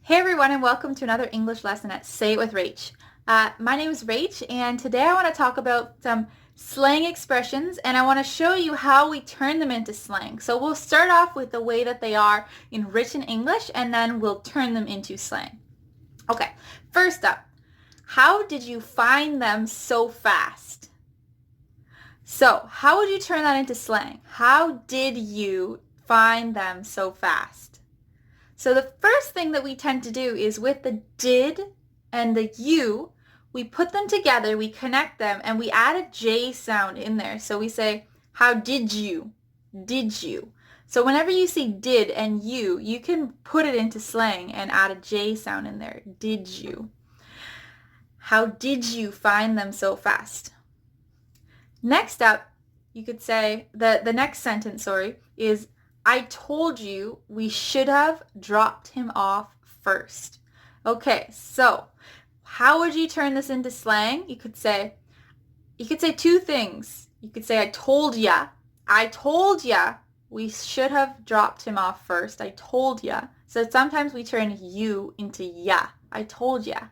Hey everyone, and welcome to another English lesson at Say It with Rach. My name is Rach, and today I want to talk about some slang expressions, and I want to show you how we turn them into slang. So we'll start off with the way that they are in written English, and then we'll turn them into slang. Okay, first up, how did you find them so fast? So how would you turn that into slang? How did you find them so fast? So the first thing that we tend to do is with the did and the you, we put them together, we connect them, and we add a J sound in there. So we say, how did you? Did you? So whenever you see did and you can put it into slang and add a J sound in there. Did you? How did you find them so fast? Next up, you could say, the next sentence, is I told you we should have dropped him off first. Okay, so how would you turn this into slang? You could say two things. You could say I told ya we should have dropped him off first. I told ya. So sometimes we turn you into ya. I told ya.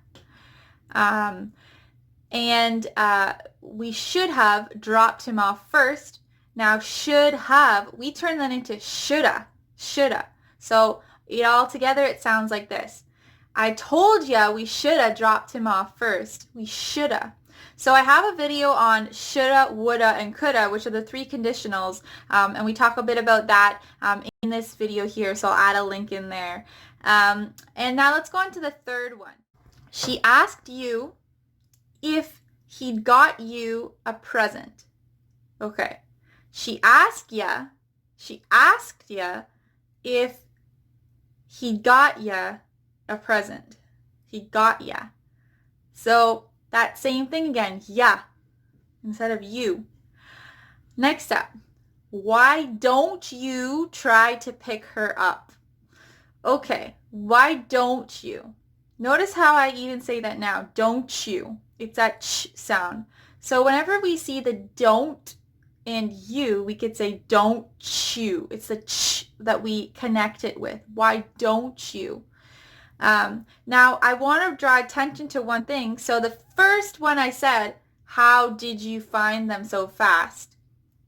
We should have dropped him off first. Now, should have, we turn that into shoulda. So all together, it sounds like this. I told ya we shoulda dropped him off first. We shoulda. So I have a video on shoulda, woulda, and coulda, which are the three conditionals, and we talk a bit about that in this video here, so I'll add a link in there. And now let's go on to the third one. She asked you if he'd got you a present. Okay. She asked ya if he got ya a present. He got ya. So that same thing again, ya, instead of you. Next up, why don't you try to pick her up? Okay, why don't you? Notice how I even say that now, don't you. It's that ch sound. So whenever we see the don't and you, we could say don't you. It's the ch that we connect it with. Why don't you? Now, I want to draw attention to one thing. So the first one I said, how did you find them so fast?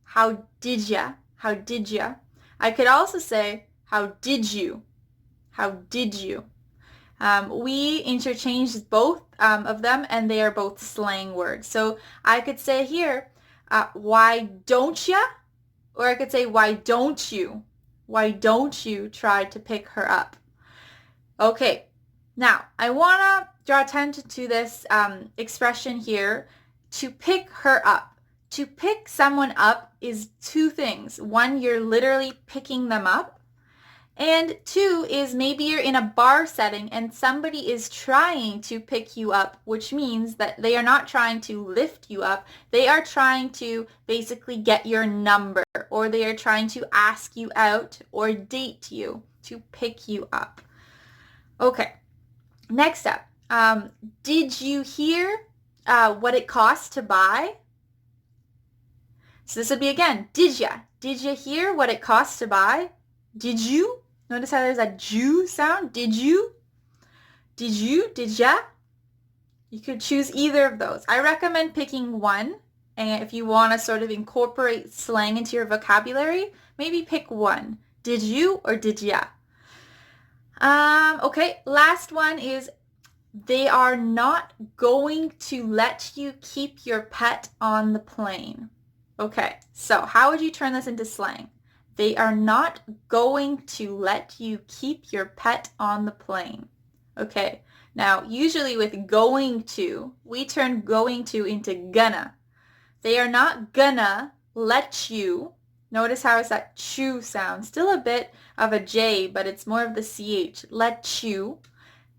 How did ya? How did ya? I could also say, how did you? How did you? We interchange both of them, and they are both slang words. So I could say here, why don't ya? Or I could say, why don't you? Why don't you try to pick her up? Okay, now I want to draw attention to this expression here, to pick her up. To pick someone up is two things. One, you're literally picking them up. And two is maybe you're in a bar setting and somebody is trying to pick you up, which means that they are not trying to lift you up. They are trying to basically get your number, or they are trying to ask you out or date you, to pick you up. Okay, next up. Did you hear what it costs to buy? So this would be again, Didjya. Did you hear what it costs to buy? Did you? Notice how there's a Jew sound. Did you? Didjya? You could choose either of those. I recommend picking one. And if you want to sort of incorporate slang into your vocabulary, maybe pick one. Did you or didjya? Okay, last one is they are not going to let you keep your pet on the plane. Okay, so how would you turn this into slang? They are not going to let you keep your pet on the plane. Okay, now usually with going to, we turn going to into gonna. They are not gonna let you. Notice how it's that chew sound. Still a bit of a J, but it's more of the CH. Let you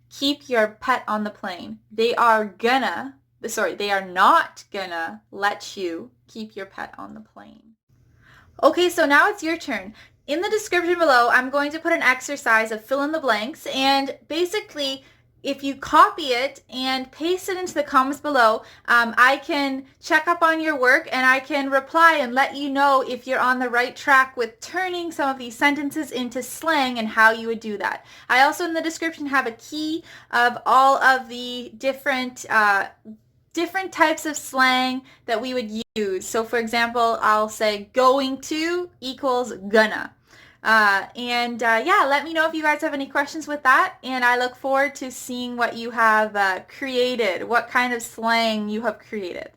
keep your pet on the plane. They are not gonna let you keep your pet on the plane. Okay, so now it's your turn. In the description below, I'm going to put an exercise of fill in the blanks, and basically if you copy it and paste it into the comments below, I can check up on your work and I can reply and let you know if you're on the right track with turning some of these sentences into slang and how you would do that. I also in the description have a key of all of the different types of slang that we would use. So for example, I'll say going to equals gonna. Yeah, let me know if you guys have any questions with that, and I look forward to seeing what you have created, what kind of slang you have created.